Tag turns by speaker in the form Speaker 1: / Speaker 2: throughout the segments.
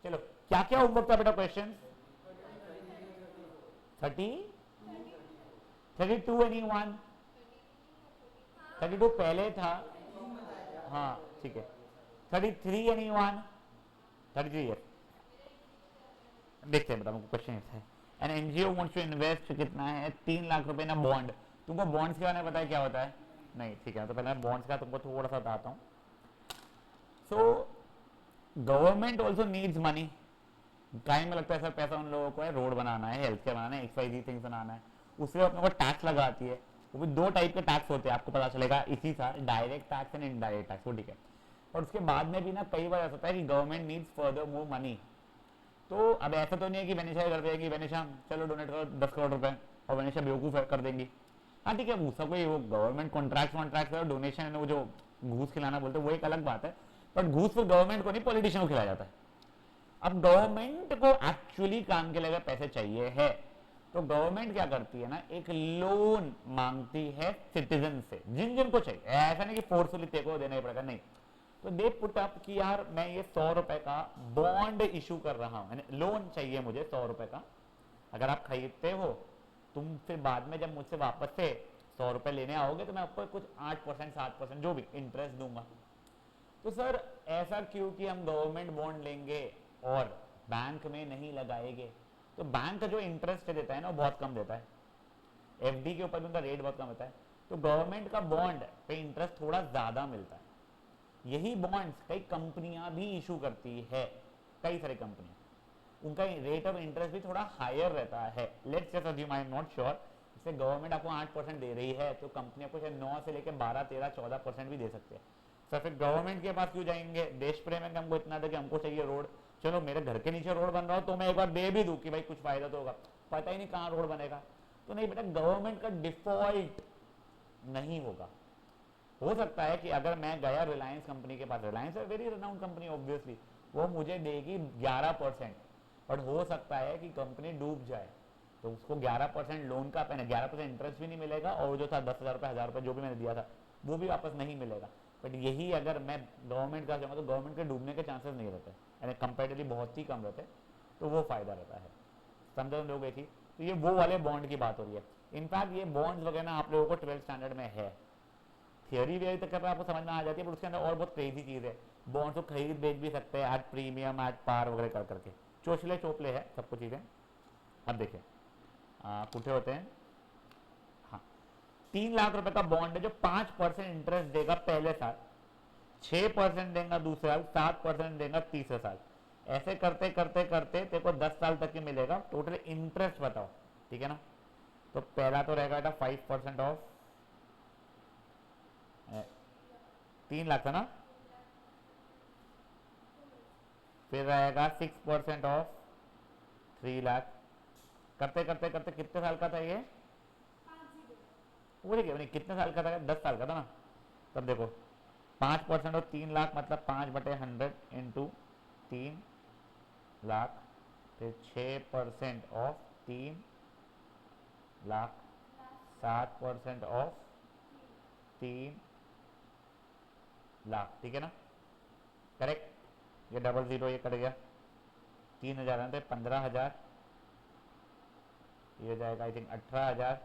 Speaker 1: चलो क्या क्या होमवर्क था बेटा क्वेश्चन? 30, 32 any one? 32 पहले था, हाँ ठीक है। 33 एनी वन? 33 है। देखते हैं बेटा, हमको क्वेश्चन है। An NGO wants to invest, कितना है? 3 लाख रुपए ना बॉन्ड। तुमको बॉन्ड्स के बारे में पता है क्या होता है? नहीं, ठीक है, तो पहले मैं बॉन्ड्स का तुमको थोड़ा सा बताता हूँ। So government also needs money. Time में लगता है सर पैसा उन लोगों को है, रोड बनाना है, हेल्थ केयर बनाना है, XYZ थिंग्स बनाना है, उससे अपने को टैक्स लगाती है। वो भी दो टाइप के टैक्स होते हैं, आपको पता चलेगा इसी साल, direct tax and indirect tax, वो ठीक है। और उसके बाद में भी ना कई बार ऐसा होता है कि government needs further more money. तो अब ऐसा तो नहीं है कि वेनेशा कर देगी, वेनेशा चलो डोनेट करो 10 करोड़ रुपए, और वेनेशा बेवकूफ़ कर देंगी। हाँ ठीक है, उसका कोई वो गवर्नमेंट कॉन्ट्रैक्ट वॉन्ट्रैक्ट और डोनेशन, वो जो घूस खिलाना बोलते हैं वो एक अलग बात है, बट घूस फिर गवर्नमेंट को नहीं, पॉलिटिशियन को खिलाया जाता है। अब गवर्नमेंट को एक्चुअली काम के लिए पैसे चाहिए है, तो गवर्नमेंट क्या करती है ना, एक लोन मांगती है सिटीजन से, जिन जिन को चाहिए। ऐसा नहीं कि फोर्सफुली तेरे को देना ही पड़ेगा, नहीं। तो दे पुट अप कि यार मैं ये 100 रुपए का बॉन्ड इशू कर रहा हूं, लोन चाहिए मुझे 100 रुपए का, अगर आप खरीदते हो, तुम फिर बाद में जब मुझसे वापस से 100 रुपए लेने आओगे तो मैं आपको कुछ 8% 7% जो भी इंटरेस्ट दूंगा। तो सर ऐसा क्यों कि हम गवर्नमेंट बॉन्ड लेंगे और बैंक में नहीं लगाएंगे? तो बैंक का जो इंटरेस्ट देता है ना वो बहुत कम देता है, FD के ऊपर भी उनका रेट बहुत कम होता है, तो गवर्नमेंट का बॉन्ड पे इंटरेस्ट थोड़ा ज़्यादा मिलता है। यही बॉन्ड्स कई कंपनियां भी इशू करती है, कई सारी कंपनियां, उनका रेट ऑफ इंटरेस्ट भी थोड़ा हायर रहता है। Let's just assume, I am not sure, इससे गवर्नमेंट आपको 8% दे रही है, तो कंपनी आपको शायद 9 से लेकर 12, 13, 14% भी दे सकते हैं। सर फिर गवर्नमेंट के पास क्यों जाएंगे? देश प्रेम है कि हमको इतना था कि हमको चाहिए रोड, चलो मेरे घर के नीचे रोड बन रहा हो तो मैं एक बार दे भी दूं कि भाई कुछ फायदा तो होगा, पता ही नहीं कहाँ रोड बनेगा। तो नहीं बेटा, गवर्नमेंट का डिफॉल्ट नहीं होगा। हो सकता है कि अगर मैं गया रिलायंस कंपनी के पास, रिलायंस है वेरी रिनाउंड कंपनी ऑब्वियसली, वो मुझे देगी 11%, बट हो सकता है कि कंपनी डूब जाए, तो उसको 11% लोन का 11% इंटरेस्ट भी नहीं मिलेगा, और जो था 10,000 रुपये 1,000 रुपये जो भी मैंने दिया था वो भी वापस नहीं मिलेगा। बट यही अगर मैं गवर्नमेंट का जाऊँगा तो गवर्नमेंट के डूबने के चांसेस नहीं रहते, यानी कंपेरेटिवली बहुत ही कम रहते, तो वो फायदा रहता है। समझो लोग एक ही, तो ये वो वाले बॉन्ड की बात हो रही है। इनफैक्ट ये बॉन्ड्स वगैरह आप लोगों को 12th स्टैंडर्ड में है, थियोरी वेरी तक कर आपको समझ में आ जाती है, पर उसके अंदर और बहुत क्रेजी चीज़ है। बॉन्ड्स को खरीद बेच भी सकते हैं, एट प्रीमियम एट पार वगैरह कर करके, चोचले चोपले है सब कुछ चीज़ें। अब देखिए कुठे होते हैं, हाँ 3 लाख रुपए का बॉन्ड है जो 5% इंटरेस्ट देगा पहले साल, 6% देगा दूसरे साल, 7% देगा तीसरे साल, ऐसे करते करते करते तेरे को 10 साल तक ही मिलेगा। टोटल इंटरेस्ट बताओ, ठीक है ना? तो पहला तो रहेगा बेटा 5% ऑफ 3 लाख था ना, फिर रहेगा 6% ऑफ 3 लाख, करते करते करते कितने साल का था ये? वो देखिए कितने साल का था, 10 साल का था ना। तब देखो 5% ऑफ 3 लाख मतलब 5/100 इंटू 3 लाख, फिर 6% ऑफ 3 लाख, 7% ऑफ 3 लाख, ठीक है ना? करेक्ट, ये डबल जीरो ये कट गया, 3,000 आते 15,000, ये हो जाएगा आई थिंक 18,000,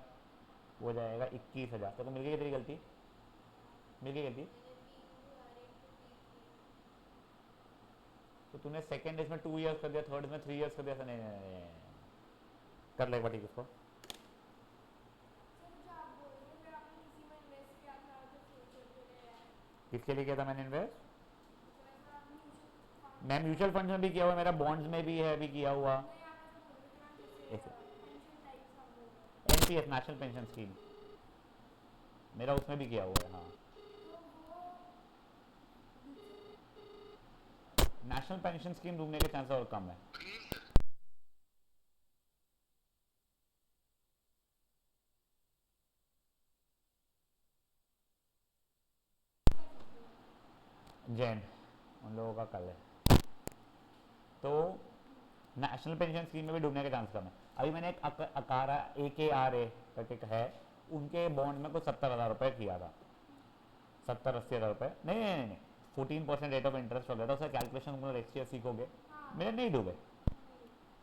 Speaker 1: हो जाएगा 21,000। तो मिल गई तेरी गलती, मिल गई गलती। तो तूने सेकेंड इसमें 2 इयर्स कर दिया, थर्ड में 3 इयर्स कर दिया, नहीं, नहीं, नहीं, नहीं। कर ले ठीक उसको। किसके लिए किया था मैंने इन्वेस्ट? मैं म्यूचुअल फंड में भी किया हुआ, मेरा बॉन्ड्स में भी है, भी किया हुआ। NPS नेशनल पेंशन स्कीम, मेरा उसमें भी किया हुआ है, हाँ। नेशनल पेंशन स्कीम डूबने के चांस और कम है। जैन उन लोगों का कल है, तो नेशनल पेंशन स्कीम में भी डूबने के चांस कम है। अभी मैंने एक अकारा AKRA करके है, उनके बॉन्ड में कुछ 70,000 रुपये किया था, 70-80 हज़ार रुपये, नहीं नहीं नहीं नहीं, 14% रेट ऑफ इंटरेस्ट हो गया था। उसका कैलकुलेशन तुम रेशियो सीखोगे, मेरे नहीं डूबे,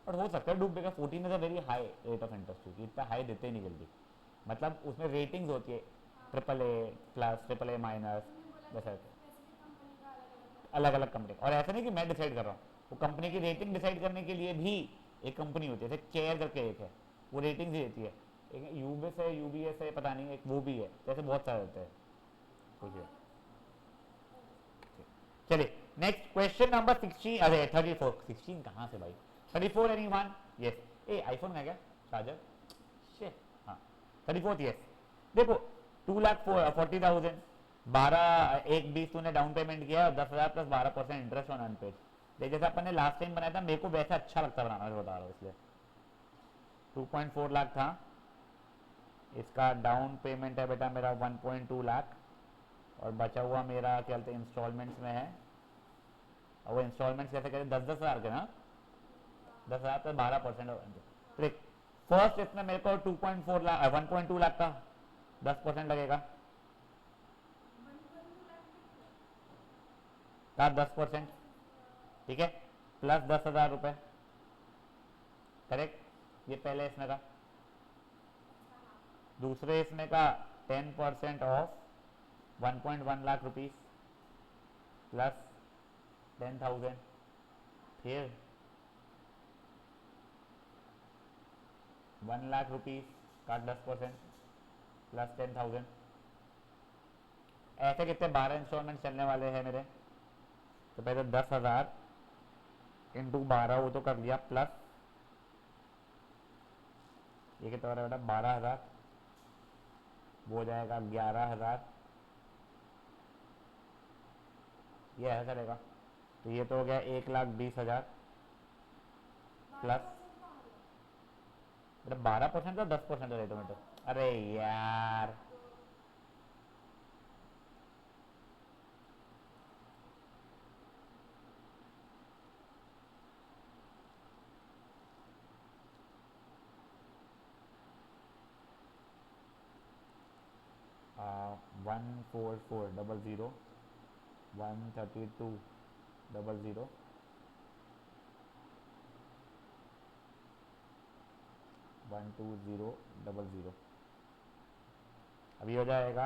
Speaker 1: और हो सकता है डूबे का। 14 is a very high rate of interest, क्योंकि इतना हाई देते ही नहीं जल्दी। मतलब उसमें रेटिंग्स होती है, triple A plus, triple A minus, वैसा अलग अलग कंपनी। और ऐसा नहीं कि मैं डिसाइड कर रहा हूँ, वो कंपनी की रेटिंग डिसाइड करने के लिए भी एक कंपनी होती है, जैसे केयर करके एक है, वो रेटिंग्स ही देती है। एक यूबीएस है, यूबीएस है, पता नहीं, एक वो भी है, जैसे बहुत सारे होते हैं। सोचिए, चलिए नेक्स्ट क्वेश्चन नंबर 16, अरे 34, 16 कहाँ से भाई, 34 एनीवन, यस। ए आईफोन है क्या चार्जर, शिट, हाँ 34, यस। देखो 2,40,000, 12,120 तूने डाउन पेमेंट किया, 10,000 प्लस 12% इंटरेस्ट ऑन अनपेड। देख जैसे अपन ने लास्ट टाइम बनाया था, मेरे को वैसे अच्छा लगता बनाना, मैं बता रहा हूँ इसलिए। 2.4 लाख था, इसका डाउन पेमेंट है बेटा मेरा 1.2 लाख, और बचा हुआ मेरा क्या बोलते हैं इंस्टॉलमेंट्स में है। और वो इंस्टॉलमेंट्स कैसे करें, 10,000 के ना, 10,000 पर 12%। तो फर्स्ट इसमें मेरे को 2.4 लाख 1.2 लाख का 10% लगेगा, का 10%, ठीक है, प्लस 10,000 रुपये, करेक्ट। ये पहले इसमें का। दूसरे इसमें का 10% ऑफ 1.1 लाख रुपीस प्लस 10,000, फिर 1 लाख रुपीस का 10% प्लस 10,000। ऐसे कितने 12 इंस्टॉलमेंट चलने वाले हैं मेरे। तो पहले 10,000 इंटू 12 वो तो कर लिया, प्लस ये कितना हो रहा है बेटा 12,000, वो हो जाएगा 11,000, ये है चलेगा। तो ये तो हो गया 1,20,000 प्लस बेटा 12% का 10% रेट में। तो अरे यार 14400, 13200, 12000। अभी हो जाएगा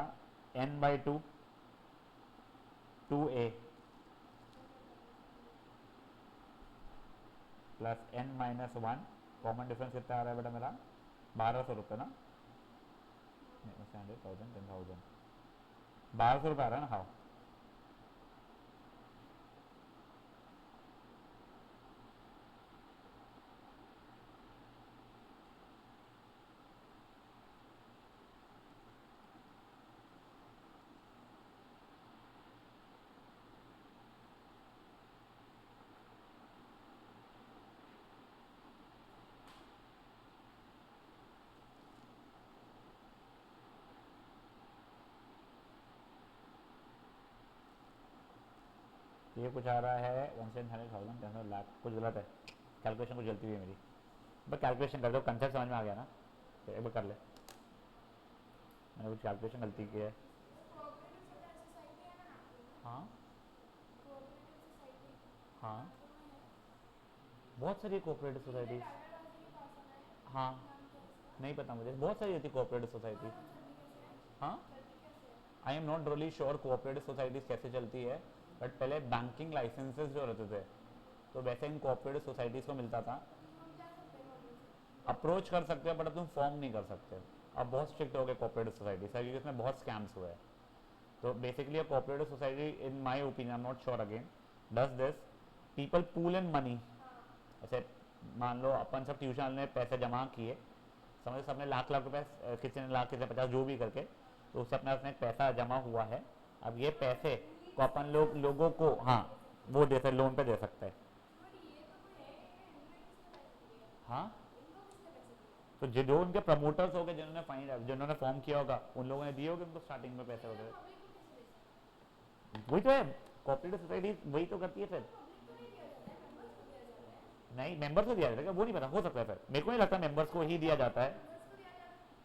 Speaker 1: n/2 2a plus n-1। Common difference कितना आ रहा है बेटा मेरा 1,200 रुपये ना, 100,000 10,000, 1,200 रुपये आ रहा है ना। हाँ ये कुछ आ रहा है 1,100,000 10 लाख, कुछ गलत है, कैलकुलेशन कुछ गलती हुई है मेरी। बस कैलकुलेशन कर दो, कंसेप्ट समझ में आ गया ना, तो एक बार कर ले, मैंने कुछ कैलकुलेशन गलती की है। हाँ हाँ बहुत सारी कोऑपरेटिव सोसाइटीज, हाँ नहीं पता मुझे, बहुत सारी होती कोऑपरेटिव सोसाइटी। हाँ I am not really sure cooperative societies कैसे चलती है, बट पहले बैंकिंग लाइसेंसेस जो रहते थे, तो वैसे इन कोऑपरेटिव सोसाइटीज़ को मिलता था। अप्रोच कर सकते हैं बट तुम फॉर्म नहीं कर सकते। अब बहुत स्ट्रिक्ट हो गए कोऑपरेटिव सोसाइटी सर, क्योंकि इसमें बहुत स्कैम्स हुए हैं। तो basically a cooperative society in my opinion, I'm not sure again, does this, people pool in money। ऐसे मान लो अपन सब ट्यूशन में पैसे जमा किए, समझो सबने लाख लाख रुपए, किसी ने लाख, किसी ने 50, जो भी करके, तो उससे अपना उसने पैसा जमा हुआ है। अब ये पैसे को अपन लोगों को, हाँ वो दे सकते, लोन पे दे सकते हैं। हाँ तो जो उनके प्रमोटर्स हो गए, जिन्होंने फाइन, जिन्होंने फॉर्म किया होगा, उन लोगों ने दिए होंगे उनको स्टार्टिंग में पैसे वगैरह। वही तो है, कोऑपरेटिव सोसाइटी वही तो करती है फिर। नहीं मेंबर्स को दिया जाता है क्या, वो नहीं पता, हो सकता है फिर, मेरे को नहीं लगता मेंबर्स को ही दिया जाता है।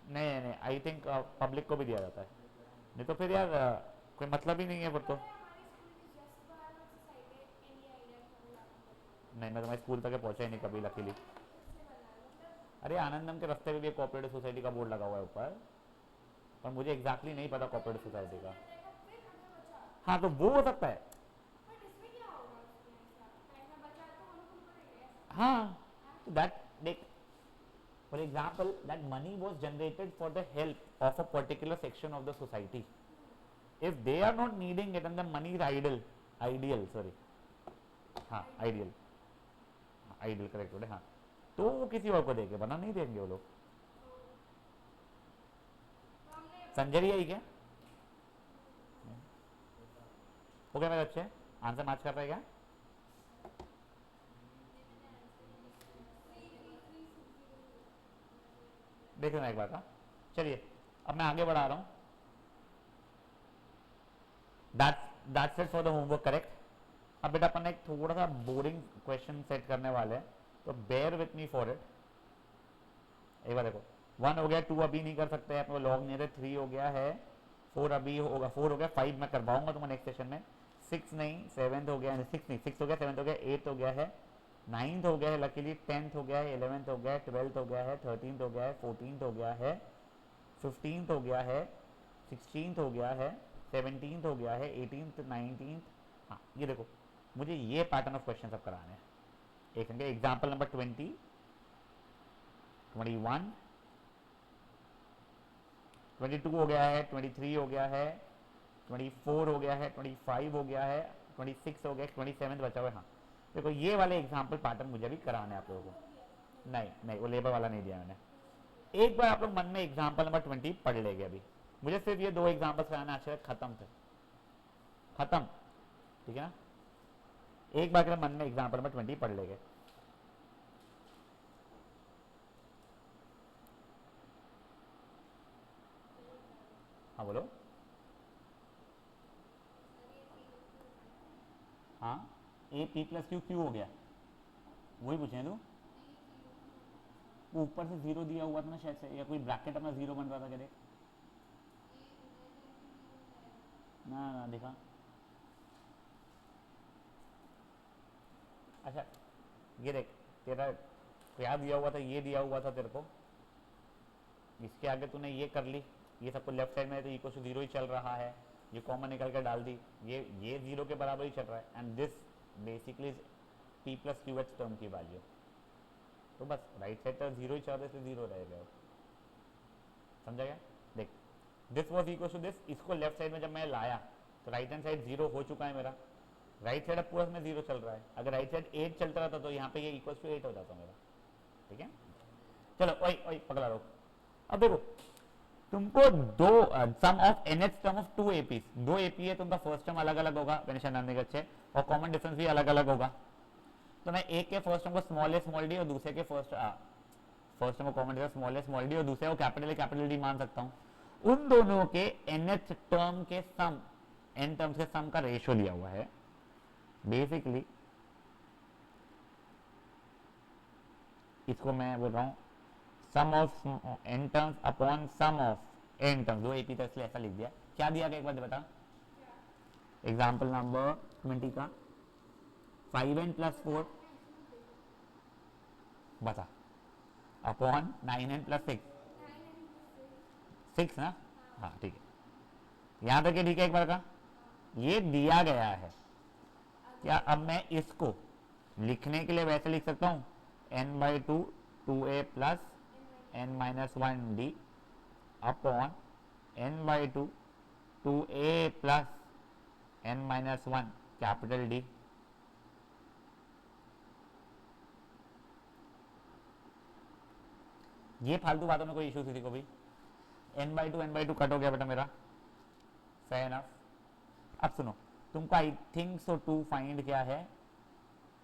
Speaker 1: नहीं नहीं आई थिंक पब्लिक को भी दिया जाता है, नहीं तो फिर यार कोई मतलब ही नहीं है फिर तो। नहीं, मैं तुम्हारे स्कूल तक पहुंचा ही नहीं कभी लकीली। अरे आनंदम के रास्ते पे भी एक कोऑपरेटिव सोसाइटी का बोर्ड लगा हुआ है ऊपर, पर मुझे एग्जैक्टली नहीं पता कोऑपरेटिव सोसाइटी का। हाँ तो वो हो सकता है। हाँ, that like for example that money was generated for the help of a particular section of the society. If they are not needing it and the money is ideal sorry, हाँ ideal correct बोले, हाँ तो वो किसी और को देंगे, वरना नहीं देंगे वो लोग। समझ रही है क्या? हो गया मेरे बच्चे, आंसर मैच कर रहे क्या? देख लेना एक बार का। चलिए अब मैं आगे बढ़ा रहा हूँ। That's it for the homework, correct. अब बेटा अपन एक थोड़ा सा बोरिंग क्वेश्चन सेट करने वाले हैं, तो bear with me for it. एक बार देखो, 1 हो गया, 2 अभी नहीं कर सकते अपने लॉग नहीं है, 3 हो गया है, 4 अभी होगा, 4 हो गया, 5 मैं करवाऊंगा तुम्हें नेक्स्ट सेशन में, 6 नहीं, 7 हो गया, 6 नहीं, 6 हो गया, 7 हो गया, 8 हो गया है, 9 हो गया है लकीली, 10 हो गया है, 11 हो गया है, 12 हो गया है, 13 हो गया है, 14 हो गया है, 15 हो गया है, 16 हो गया है, 17 हो गया है, 18 19। हाँ ये देखो, मुझे ये पैटर्न ऑफ क्वेश्चन सब कराने हैं। एक एग्जाम्पल नंबर 20, 21, 22 हो गया है, 23 हो गया है, 24 हो गया है, 25 हो गया है, 26 हो गया, 27 बचा हुआ है। हाँ देखो ये वाले एग्जाम्पल पैटर्न मुझे भी कराने हैं आप लोगों को। नहीं नहीं, वो लेबर वाला नहीं दिया मैंने। एक बार आप लोग मन में एग्जाम्पल नंबर 20 पढ़ लेंगे। अभी मुझे सिर्फ ये 2 एग्जाम्पल्स कराना अच्छे खत्म थे, खत्म, ठीक है ना। एक बार मन में एग्जाम्पल नंबर 20 पढ़ लेंगे। हाँ बोलो। हाँ A P plus Q Q हो गया, वही पूछे तू। ऊपर से 0 दिया हुआ था ना शायद से, या कोई ब्रैकेट अपना 0 बन रहा था क्या? देख ना ना दिखा। अच्छा ये देख, तेरा क्या दिया हुआ था, ये दिया हुआ था तेरे को, इसके आगे तूने ये कर ली, ये सबको लेफ्ट साइड में तो इक्वल टू 0 ही चल रहा है, ये कॉमन निकल के डाल दी, ये 0 के बराबर ही चल रहा है, and this basically P plus Q H term की वैल्यू। तो बस राइट साइड तरफ 0 ही चल रहा है, इसलिए 0 रहेगा। समझा गया? देख, this was equal to this, इसको लेफ्ट साइड में जब मैं लाया तो राइट हैंड साइड 0 हो चुका है मेरा, राइट साइड अब पूरा में 0 चल रहा है। अगर राइट साइड 8 चलता रहता तो यहाँ पे ये इक्वल टू 8 हो जाता मेरा, ठीक है। चलो ओए ओए पकड़ा रहो। अब देखो तुमको दो sum of nth term of 2 APs, 2 AP है, तुमका फर्स्ट टर्म अलग अलग होगा वेनिशन आने के अच्छे, और कॉमन डिफरेंस भी अलग अलग होगा। तो मैं एक के फर्स्ट टर्म को स्मॉल ए स्मॉल डी और दूसरे के फर्स्ट टर्म को कॉमन डिफरेंस स्मॉल ए स्मॉल डी और दूसरे को कैपिटल डी मान सकता हूँ। उन दोनों के nth टर्म के सम, n टर्म्स के सम का रेशियो लिया हुआ है। बेसिकली इसको मैं बोल रहा हूँ sum of n terms upon sum of n terms, 2 AP तक ऐसा लिख दिया। क्या दिया गया एक बार बता, एग्जाम्पल नंबर 20 का 5n प्लस 4 बता अपॉन 9n प्लस 6 ना। हाँ ठीक है, यहां तक ठीक है। एक बार का ये दिया गया है, क्या अब मैं इसको लिखने के लिए वैसे लिख सकता हूँ n/2 2a plus n-1d upon n/2 2a plus n-1 capital D. ये फालतू बातों में कोई इशू किसी को भी? n/2 कट हो गया बेटा मेरा, फेयर इनफ। अब सुनो, तुमको I think so to find क्या है,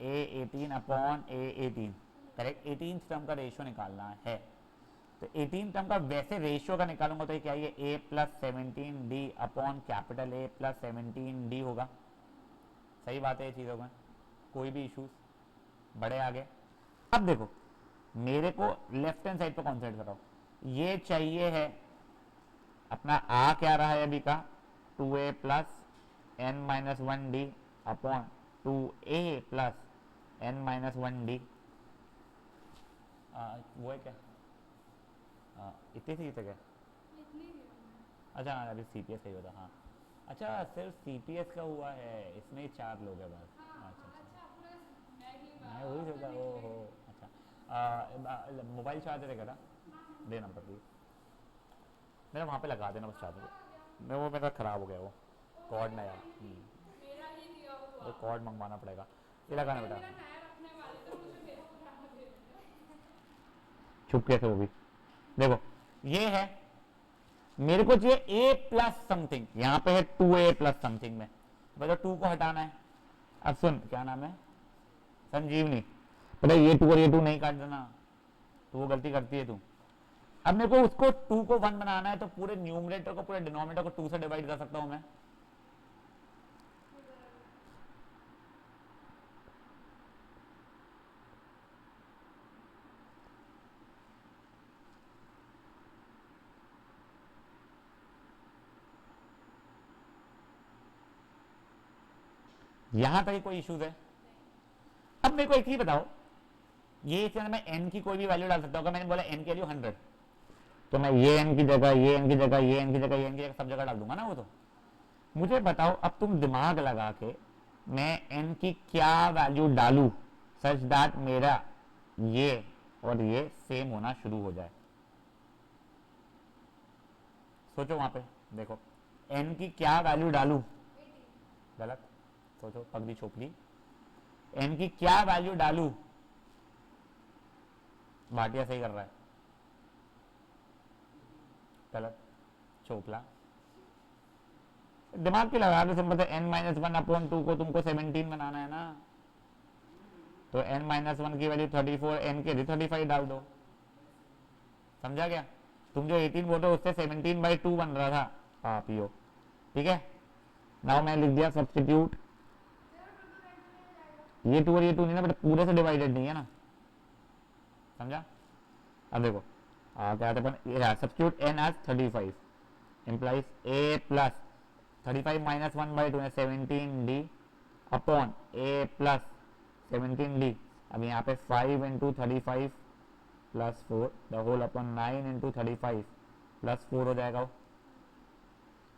Speaker 1: a18 upon a18, correct. 18 term का रेशियो निकालना है, तो 18 टर्म का वैसे रेशियो का निकालूंगा तो ये क्या है, a plus 17d upon capital A plus 17d होगा। सही बात है ये चीज़ों में, कोई भी इश्यूज बड़े आगे। अब देखो मेरे को लेफ्ट हैंड साइड पे कॉन्सेंट्रेट कराओ, ये चाहिए है अपना आ क्या रहा है अभी का 2a plus n-1d upon 2a plus n minus one D, वो है क्या? इतनी सी क्या? अच्छा हाँ, अभी सी पी एस का ही होता, हाँ। अच्छा सिर्फ सी पी एस का हुआ है, इसमें ही 4 लोग हैं बस। अच्छा अच्छा, मैं वही सोचा, ओ हो। अच्छा मोबाइल चार्जर है क्या? दे नंबर प्लीज, मेरा वहाँ पे लगा देना बस चार्जर। मैं वो मेरा ख़राब हो गया वो कॉर्ड नया। वो कॉर्ड मंगवाना पड़ेगा। ये लगाना बेटा। छुप कैसे वो भी? देखो ये है, मेरे को चाहिए ए प्लस समथिंग, यहाँ पे है 2a प्लस समथिंग में, मतलब 2 को हटाना है। अब सुन, क्या नाम है? संजीवनी। पता ये 2 और ये 2 नहीं काट देना, तो वो गलती करती है तू। अब मेरे को उसको 2 को 1 बनाना है, तो पूरे न्यूमरेटर को पूरे डिनोमिनेटर को 2 से डिवाइड कर सकता हूं मैं। यहां तक कोई इश्यूज है? अब मेरे को एक ही बताओ, ये इसके अंदर मैं n की कोई भी वैल्यू डाल सकता हूँ। मैंने बोला n की वैल्यू 100, तो मैं ये n की जगह, ये n की जगह, ये n की जगह, ये n की जगह सब जगह डाल दूंगा ना वो। तो मुझे बताओ अब तुम दिमाग लगा के, मैं n की क्या वैल्यू डालू सच दैट मेरा ये और ये सेम होना शुरू हो जाए। सोचो वहां पे, देखो n की क्या वैल्यू डालू? गलत। सोचो पगड़ी छोपड़ी, n की क्या वैल्यू डालू? भाटिया सही कर रहा है। गलत। चोपला। दिमाग की लगा दो, सिंपल से n minus one upon two को तुमको 17 बनाना है ना, तो n माइनस वन की वैल्यू 34, n के लिए 35 डाल दो। समझा क्या? तुम जो 18 बोल रहे हो उससे 17/2 बन रहा था। हाँ पियो, ठीक है। नाउ मैं लिख दिया सब्सटीट्यूट, ये 2 और ये 2 नहीं ना बट पूरे से डिवाइडेड नहीं है ना, समझा? अब देखो क्या कहते हैं, substitute n as 35 implies a plus 35 minus 1/2 है 17d upon a plus 17d। अब यहाँ पे 5 into 35 plus 4 the whole upon 9 into 35 plus 4 हो जाएगा वो।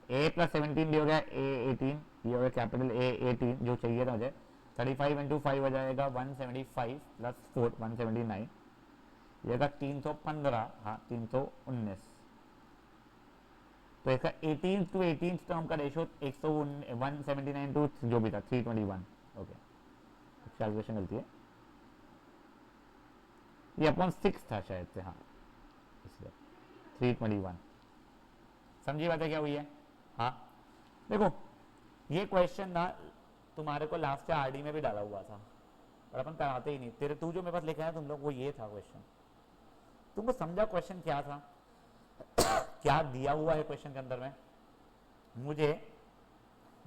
Speaker 1: a प्लस 17d हो गया a 18, ये हो गया कैपिटल A 18 जो चाहिए था मुझे। 35 इंटू 5 हो जाएगा 175 प्लस 4 179, ये का 315, हाँ 319। तो इसका 18 टू 18 टर्म का रेशियो 179 टू जो भी था 321। ओके, कैलकुलेशन गलती है, ये अपॉन 6 था शायद से, हाँ इसलिए 321। समझी बात है क्या हुई है? हाँ देखो ये क्वेश्चन ना तुम्हारे को लास्ट से आरडी में भी डाला हुआ था, पर अपन कराते ही नहीं। तेरे तू जो मेरे पास लेके आया तुम लोग, वो ये था क्वेश्चन। तुमको समझा क्वेश्चन क्या था? क्या दिया हुआ है क्वेश्चन के अंदर में? मुझे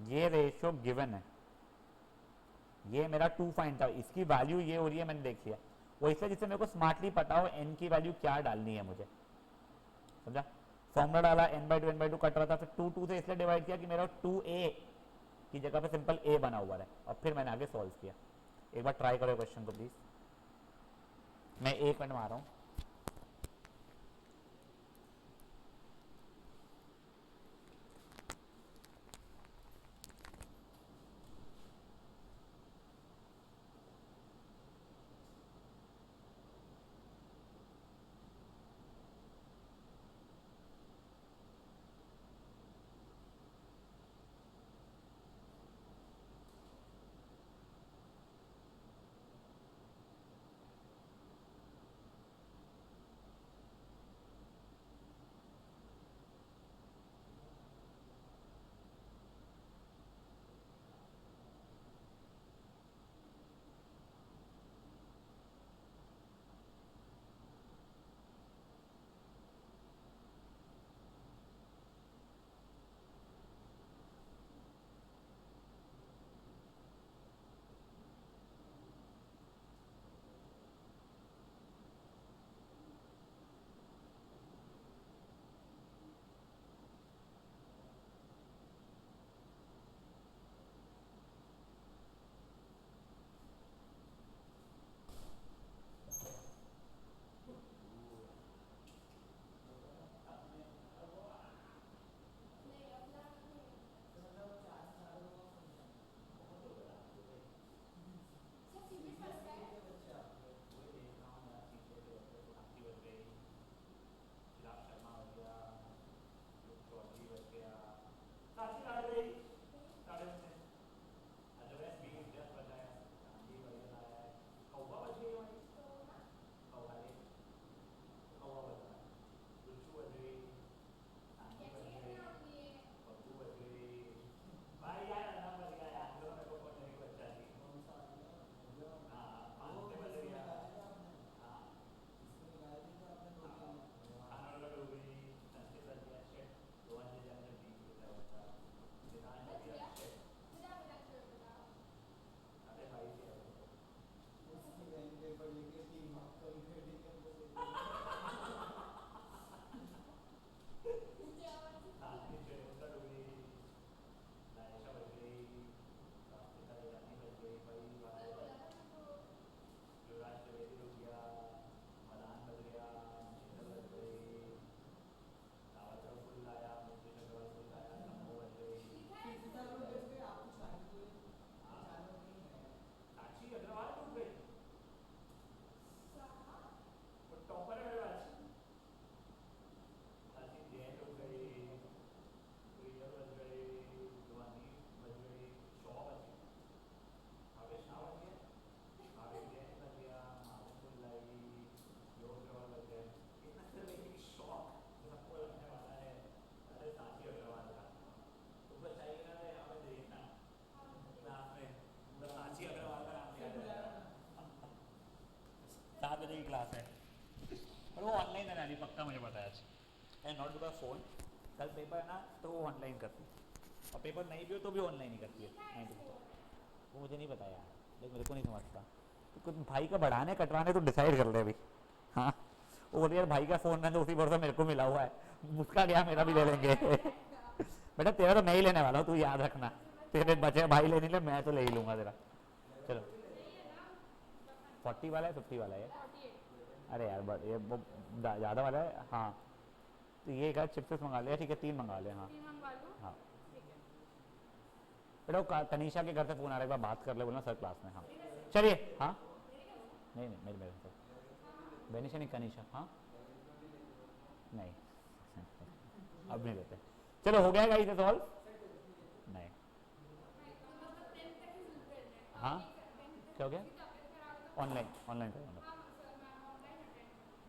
Speaker 1: ये रेशियो गिवन है, ये मेरा 2 फाइंड था, इसकी वैल्यू ये हो रही है, मैंने देख लिया। वो इसलिए जिससे मेरे को स्मार्टली पता हो n की वैल्यू क्या डालनी है मुझे। समझा? फॉर्मूला डाला, n/2 कट रहा था, फिर 2 से इसलिए डिवाइड किया कि मेरा 2a की जगह पे सिंपल a बना हुआ है, और फिर मैंने आगे सॉल्व किया। एक बार ट्राई करो क्वेश्चन को प्लीज, मैं 1 मिनट में आ रहा हूँ। 7 बजे की क्लास है, पर वो ऑनलाइन है ना, पक्का मुझे पता है आज, एंड नॉट बिकॉज फोन, कल पेपर है ना तो वो ऑनलाइन करती है, और पेपर नहीं भी हो तो भी ऑनलाइन ही करती है 19 को। वो मुझे नहीं पता यार, लेकिन मेरे को नहीं समझता, तो कुछ भाई का बढ़ाने कटवाने तो डिसाइड कर ले अभी। हाँ, वो बोल यार भाई का फ़ोन है तो उसी भरोसा मेरे को मिला हुआ है, उसका क्या मेरा भी ले लेंगे। बेटा तेरा तो मैं ही लेने वाला हूँ, तू याद रखना, तेरे बचे भाई ले नहीं ले, मैं तो ले ही लूँगा तेरा। चलो 40 वाला है 50 वाला है? अरे यार बट ये वो ज़्यादा वाला है। हाँ तो ये एक चिप्स मंगा लिया, ठीक है 3 मंगा ले। हाँ हाँ बेटा वो तनीषा के घर से फ़ोन आ रहा है, एक बार बात कर ले बोलना सर क्लास में। हाँ चलिए। हाँ नहीं नहीं मेरे मेरे से बेनिशा नहीं कनीशा। हाँ नहीं अब नहीं देते। चलो हो गया गाइस ये सॉल्व? नहीं। हाँ क्या हो गया? ऑनलाइन ऑनलाइन करूँगा।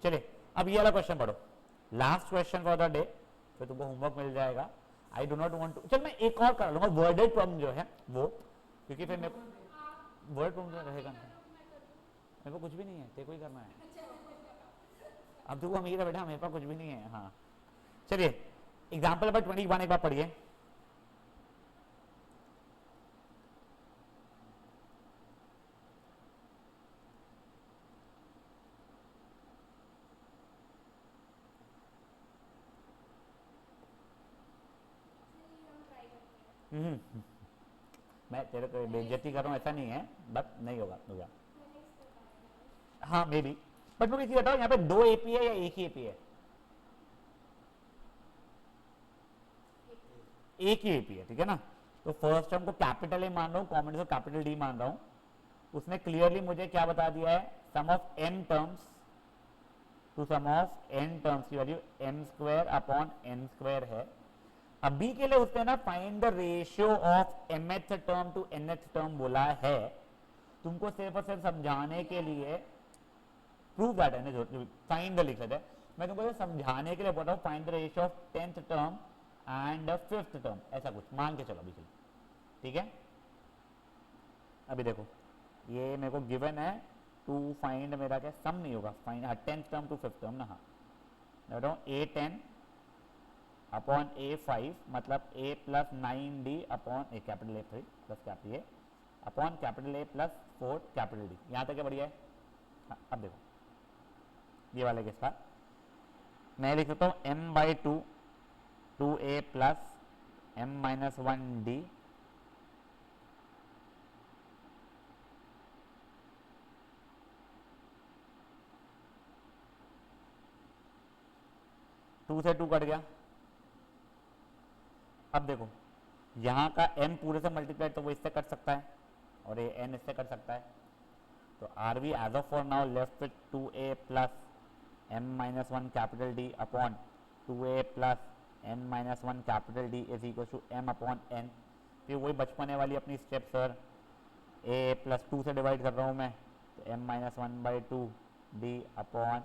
Speaker 1: चलिए अब ये वाला क्वेश्चन पढ़ो, last question for the day, फिर तुमको होमवर्क मिल जाएगा। I do not want to, चल मैं एक और कर लूँगा वर्डेड प्रॉब्लम जो है वो, क्योंकि फिर मेरे को वर्ड प्रॉब्लम रहेगा ना, मेरे को कुछ भी नहीं है, तेरे को ही करना है। अब तू अमीर है बेटा, मेरे पास कुछ भी नहीं है। हाँ चलिए एग्जाम्पल नंबर 21 एक बार पढ़िए। मैं तेरे को बेइज्जती कर रहा हूँ ऐसा नहीं है, बट नहीं होगा। हाँ मे बी, बट मुझे ये बताओ यहाँ पे 2 एपी है या एक ही एपी है? एक ही एपी है, ठीक है ना। तो फर्स्ट टर्म को कैपिटल ए मान रहा हूँ, कॉमन को कैपिटल डी मान रहा हूँ। उसने क्लियरली मुझे क्या बता दिया है, sum of n terms to sum of n terms की value m square upon n square है। अभी के लिए उसने ना find the ratio of mth term to nth term बोला है। तुमको सिर्फ और सिर्फ समझाने के लिए प्रूव दैट है ना, जो फाइंड द लिख लेते हैं, मैं तुमको समझाने के लिए बोल रहा हूँ find the ratio of 10th term and 5th term, ऐसा कुछ मान के चलो अभी चलो, ठीक है। अभी देखो ये मेरे को गिवन है टू फाइंड, मेरा क्या सम नहीं होगा, find 10th term to 5th term ना। हाँ मैं बताऊँ A10 अपॉन A5 मतलब A plus 9D upon A capital A3 plus capital A upon capital A plus 4 capital D। यहाँ तक क्या बढ़िया है। हाँ अब देखो ये वाले के साथ मैं लिख सकता हूँ m/2 2A plus m-1D to से 2 कट गया। अब देखो यहाँ का m पूरे से मल्टीप्लाई तो वो इससे कट सकता है और ये n इससे कट सकता है, तो are we as of for now left with 2A plus m-1 capital D upon 2A plus n-1 capital D is equal to m upon n। फिर वही बचपने वाली अपनी स्टेप सर, a प्लस 2 से डिवाइड कर रहा हूँ मैं, तो m-1/2 D upon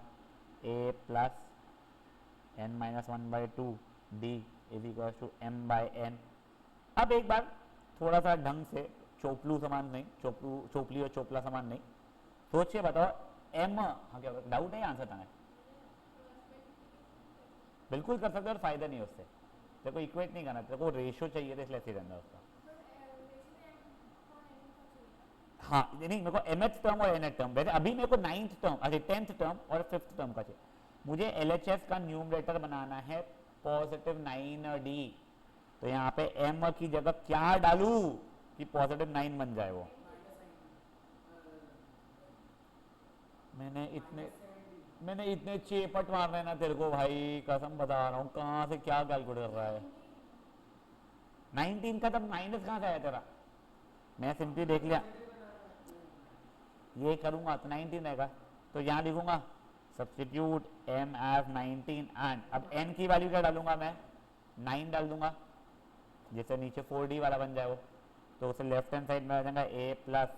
Speaker 1: a plus n-1/2 D is equal to m/n। अब एक बार थोड़ा सा ढंग से, चोपलू समान नहीं, चोपली और चोपला समान नहीं, सोच के बताओ m, हाँ क्या डाउट है आंसर था? बिल्कुल कर सकते हो और फायदा नहीं है उससे, तेरे को इक्वेट नहीं करना, तेरे को रेशियो चाहिए था इसलिए रहना उसका। हाँ नहीं मेरे को mth टर्म और nth टर्म, वैसे अभी मेरे को 9th टर्म, अच्छा 10th टर्म और 5th टर्म का चाहिए। मुझे LHS का न्यूमरेटर बनाना है पॉजिटिव 9D, तो यहाँ पे m की जगह क्या डालूं कि पॉजिटिव 9 बन जाए वो। मैंने इतने चेपट मारने ना तेरे को भाई, कसम बता रहा हूँ, कहाँ से क्या कैलकुलेट कर रहा है। 19 का तब माइनस कहाँ से आया तेरा? मैं सिंपली देख लिया, ये करूँगा तो 19 रहेगा, तो यहाँ लिखूंगा सब्सटीट्यूट m एज 19 एंड अब n की वैल्यू क्या डालूंगा मैं, 9 डाल दूंगा, जिससे नीचे 4D वाला बन जाए वो, तो उसे लेफ्ट हैंड साइड में आ जाएगा a प्लस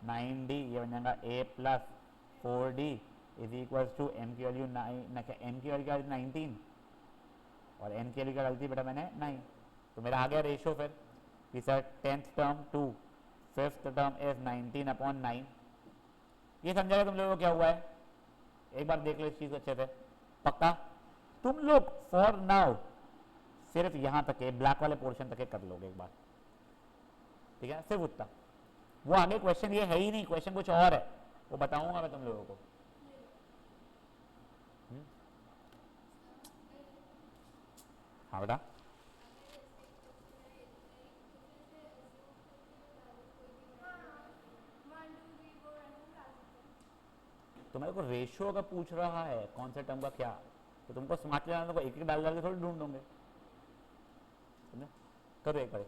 Speaker 1: 9D, ये बन जाएगा a plus 4D is equal to m की वैल्यू 9, m की वैल्यू क्या 19 और n की वैल्यू क्या डालती बेटा मैंने 9, तो मेरा आ गया रेशियो फिर कि sir 10th term to 5th term is 19 upon 9, ये समझाएगा तुम लोगों को क्या हुआ है, एक बार देख लो इस चीज अच्छे से, पक्का। तुम लोग फॉर नाउ सिर्फ यहां तक है, ब्लैक वाले पोर्शन तक कर लोगे एक बार, ठीक है, सिर्फ उतना। वो आगे क्वेश्चन ये है ही नहीं, क्वेश्चन कुछ और है, वो बताऊंगा मैं तुम लोगों को। हाँ बेटा, तुम्हारे को रेशियो का पूछ रहा है कौन से टर्म का क्या, तो तुमको स्मार्ट लेना तो एक एक डाल डाल के थोड़ी ढूंढोगे, करो एक बार।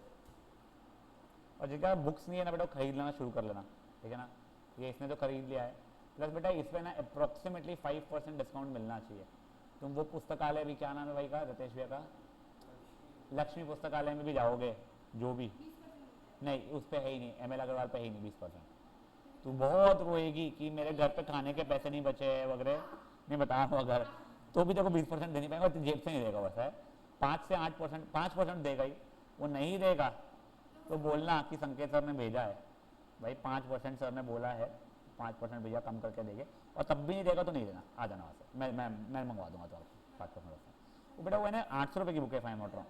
Speaker 1: और जिनका बुक्स नहीं है ना बेटा खरीद लेना शुरू कर लेना, ठीक है ना, ये इसने तो खरीद लिया है, प्लस बेटा इस पर ना अप्रोक्सीमेटली 5% डिस्काउंट मिलना चाहिए। तुम वो पुस्तकालय भी, क्या नाम है भाई का, रितेश भैया का, लक्ष्मी पुस्तकालय में भी जाओगे, जो भी नहीं उस पर है ही नहीं, ML अग्रवाल पे है ही नहीं 20%। तू बहुत रोएगी कि मेरे घर पे खाने के पैसे नहीं बचे वगैरह, नहीं बता रहा अगर, तो भी देखो 20% देनी पाएगा, जेब से नहीं देगा, बस है 5 से 8%, 5% देगा ही, वो नहीं देगा तो बोलना कि संकेत सर ने भेजा है, भाई 5% सर ने बोला है, 5% भैया कम करके देंगे, और तब भी नहीं देगा तो नहीं देना, आ जाना वहाँ से, मैं मंगवा दूंगा तो आपको 5%। वो बेटा वो है ना 800 रुपये की बुक है, फाइन नोट रहा हूँ,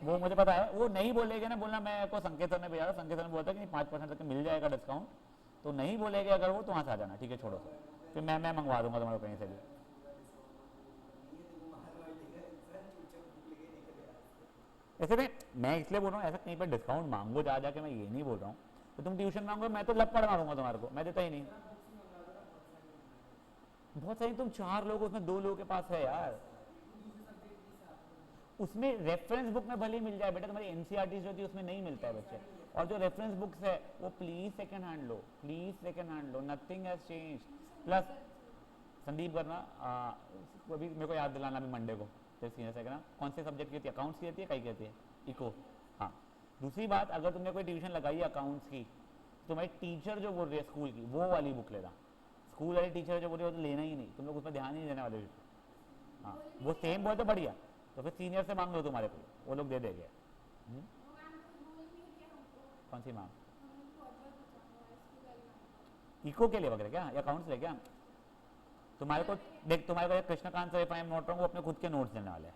Speaker 1: वो मुझे पता है, वो नहीं बोलेगे ना, बोलना मैं को संकेत सर ने भेजा, संकेत सर ने बोला था कि 5% तक मिल जाएगा डिस्काउंट, तो नहीं बोलेगे अगर वो, तो वहाँ से आ जाना, ठीक है छोड़ो, फिर मैं मंगवा दूंगा तुम्हारे कहीं से भी। ऐसे में मैं इसलिए बोल रहा हूँ, ऐसा कहीं पर डिस्काउंट मांगो जा जाके, मैं ये नहीं बोल रहा हूँ, तो तुम ट्यूशन मांगो, मैं तो लपड़ मारूंगा तुम्हारे को, मैं देता ही नहीं। बहुत सारी, तुम 4 लोग, उसमें 2 लोगों के पास है यार, उसमें रेफरेंस बुक में भले ही मिल जाए बेटा, तुम्हारी एनसीईआरटी जो थी उसमें नहीं मिलता है बच्चे, और जो रेफरेंस बुक्स है वो please second hand low, please second hand low, nothing has change. Plus Sandeep करना, अभी मेरे को याद दिलाना अभी मंडे को, सीनियर से ना, कौन से सब्जेक्ट की होती है, अकाउंट्स की होती है, कई कहती है, इको, हाँ। दूसरी बात, अगर तुमने कोई ट्यूशन लगाई है अकाउंट्स की, तुम्हारी टीचर जो बोल रही है स्कूल की, वो वाली बुक लेना, स्कूल वाली टीचर जो बोल रही है वो तो लेना ही नहीं, तुम लोग उसमें ध्यान ही नहीं देने वाले, हाँ वो सेम बोल तो बढ़िया, तो फिर सीनियर से मांग लो तुम्हारे को, वो लोग दे देंगे। कौन सी मांग, इको के लिए वगैरह क्या, या अकाउंट्स ले क्या, तुम्हारे को देख, तुम्हारे को कृष्णकांत सर मैं नोट रहा हूँ, वो अपने खुद के नोट्स देने वाले हैं,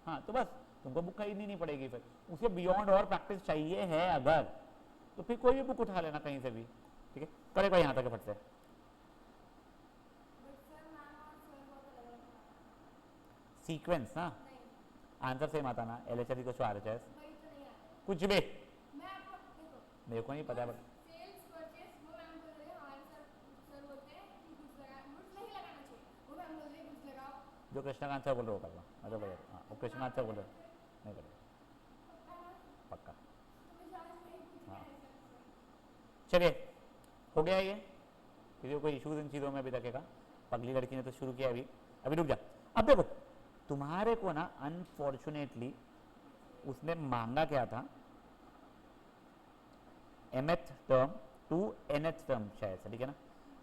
Speaker 1: हाँ तो बस तुमको बुक खरीदनी नहीं पड़ेगी, फिर उसके बियॉन्ड और प्रैक्टिस चाहिए है अगर, तो फिर कोई भी बुक उठा लेना कहीं से भी, ठीक है, करेगा यहाँ तक फट से। सीक्वेंस ना, आंसर सेम आता ना, LHS को RHS कुछ भी, मेरे को नहीं पता बट जो कृष्णकांत सर बोल रहे हो करना, अच्छा भैया, हाँ वो कृष्णकांत सर बोल रहे नहीं करेगा, पक्का, हाँ चलिए हो गया ये, किसी कोई इशूज इन चीज़ों में अभी तक का, पगली लड़की ने तो शुरू किया अभी, अभी रुक जा। अब देखो तुम्हारे को ना अनफॉर्चुनेटली उसने मांगा क्या था, mth term to nth term शायद से, ठीक है ना,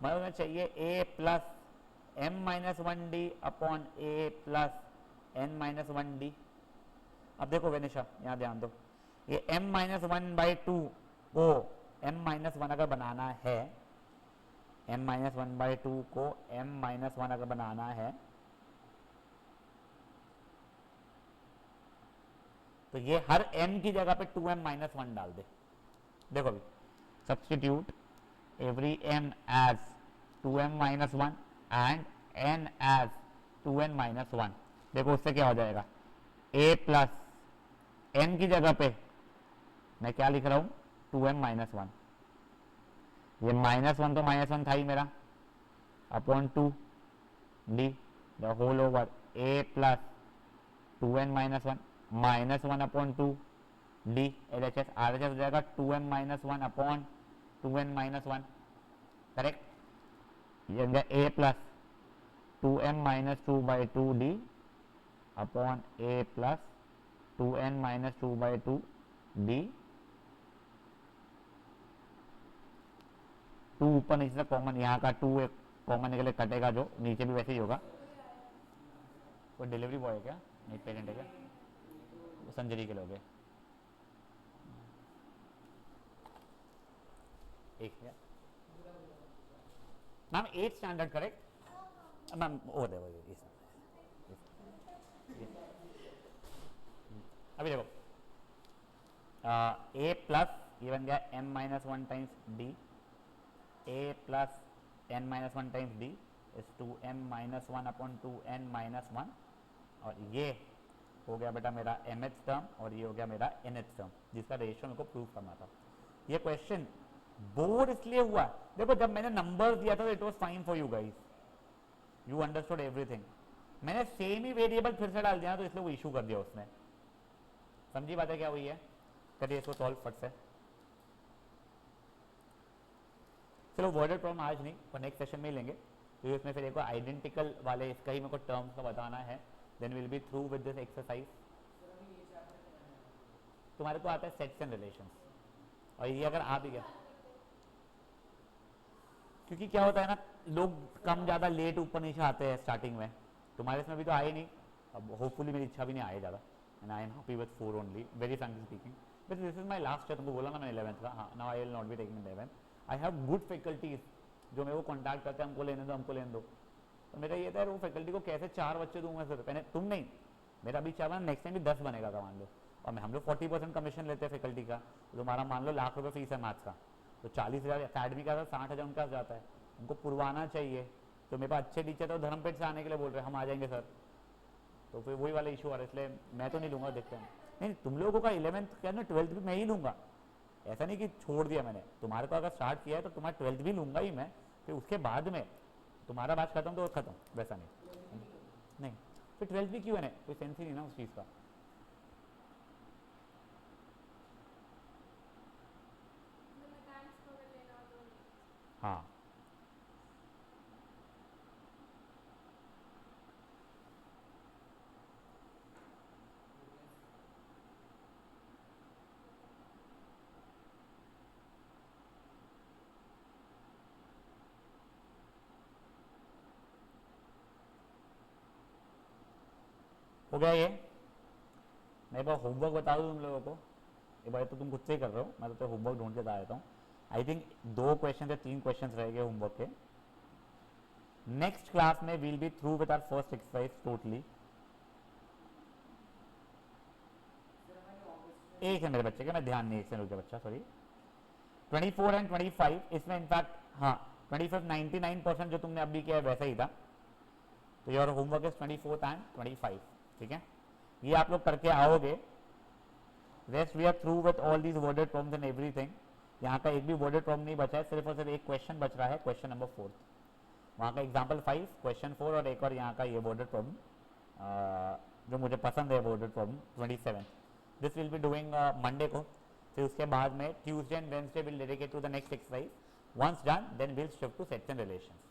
Speaker 1: मतलब चाहिए a plus m-1d upon a plus n-1d। अब देखो वेनिशा यहाँ ध्यान दो, ये m-1/2 को m-1 अगर बनाना है, m-1/2 को m-1 अगर बनाना है, तो ये हर m की जगह पे 2m-1 डाल दे। देखो अभी substitute every m as 2m-1 and n as 2n-1। देखो उससे क्या हो जाएगा, a प्लस n की जगह पे मैं क्या लिख रहा हूं, 2m-1, ये -1 तो -1 था ही मेरा, upon 2 d the whole over a plus 2n-1 -1 upon 2 d LHS RHS हो जाएगा 2m-1 अपॉन 2n-1, करेक्ट, ये a plus 2m-2/2 d upon a plus 2n-2/2 d, 2 ऊपर नीचे से कॉमन, यहाँ का 2 एक कॉमन निकले, कटेगा जो नीचे भी वैसे ही होगा। कोई डिलीवरी बॉय है क्या, नहीं पेरेंट है क्या, संजरी के लोग हैं, एक मैम 8 स्टैंडर्ड करेक्ट मैम वो दे अभी देखो a प्लस ये बन गया m minus one times d a plus n minus one times d is 2m minus one upon 2n minus one और ये हो गया बेटा मेरा mth टर्म और ये हो गया मेरा nth टर्म जिसका रेशियो मेरे को प्रूव करना था। ये क्वेश्चन बोर्ड इसलिए हुआ, देखो जब मैंने नंबर दिया था it was fine for you guys, you understood everything. मैंने सेम ही वेरिएबल फिर से डाल दिया तो इसलिए वो इशू कर दिया उसने। समझी बातें क्या हुई है? करिए इसको सॉल्व फट से। चलो वर्डेड प्रॉब्लम आज नहीं पर नेक्स्ट सेशन में ही लेंगे क्योंकि उसमें फिर एक आइडेंटिकल वाले इसका ही मेरे को टर्म्स का बताना है। Then will be through with this exercise. तुम्हारे को आता है सेट्स एंड रिलेशंस और ये अगर आ भी गया क्योंकि क्या होता है ना लोग कम ज़्यादा लेट ऊपर नीचे आते हैं स्टार्टिंग में, तुम्हारे इसमें भी तो आए नहीं, अब होपफुली मेरी इच्छा भी नहीं आए ज़्यादा and I am happy with 4 only very frankly speaking but this is my last year. तुमको बोला ना मैं 11th का, हाँ now I will not be taking 11th। I have good faculties जो मेरे को कॉन्टैक्ट करते हैं हमको लेने दो हमको लेने दो। तो मेरा ये था वो फैकल्टी को कैसे 4 बच्चे दूंगा सर, पहले तुम नहीं मेरा अभी 4 नेक्स्ट टाइम भी 10 बनेगा था मान लो और हम लोग 40% कमीशन लेते हैं फैकल्टी का, तो तुम्हारा मान लो लाख रुपये फीस है मैथ्स का तो 40,000 अकेडमी का 60,000 उनका जाता है, उनको पुरवाना चाहिए। तो मेरे पास अच्छे टीचर तो धर्मपेट से आने के लिए बोल रहे हैं हम आ जाएंगे सर, तो फिर वही वाला इशू आ रहा है इसलिए मैं तो नहीं लूँगा, देखते हैं। नहीं तुम लोगों का 11th क्या ना 12th भी मैं ही लूँगा, ऐसा नहीं कि छोड़ दिया मैंने, तुम्हारे को अगर स्टार्ट किया है तो तुम्हारा 12th भी लूँगा ही मैं, फिर उसके बाद में तुम्हारा बैच खत्म तो खत्म, वैसा नहीं फिर 12th भी क्यों है ना, कोई सेंस ही नहीं ना उस चीज़ का। हाँ हो गया ये। मैं एक बार होमवर्क बता दूँ तुम लोगों को, एक बार तो तुम खुद से ही कर रहे हो, मैं तो होमवर्क ढूंढ के बता देता हूँ। आई थिंक 2 क्वेश्चन या 3 क्वेश्चन रहेंगे होमवर्क के। नेक्स्ट क्लास में we'll be through with our first exercise totally. एक है मेरे बच्चे का, मैं ध्यान नहीं, एक से रुक गया बच्चा, सॉरी। 24 एंड 25 इसमें इनफैक्ट हाँ 25 99% जो तुमने अभी किया है वैसा ही था, तो योर होमवर्क इज 24 एंड 25, ठीक है। ये आप लोग करके आओगे। Rest we are through with all these worded problems and everything. यहाँ का एक भी वर्डेड प्रॉब्लम नहीं बचा है, सिर्फ और सिर्फ एक क्वेश्चन बच रहा है, क्वेश्चन नंबर 4, वहाँ का एग्जाम्पल 5 क्वेश्चन 4 और एक और यहाँ का ये वर्डेड प्रॉब्लम जो मुझे पसंद है worded problem 27। This will be doing Monday को, फिर उसके बाद में Tuesday and Wednesday will dedicate to the next exercise. Once done then will shift to sets and relations.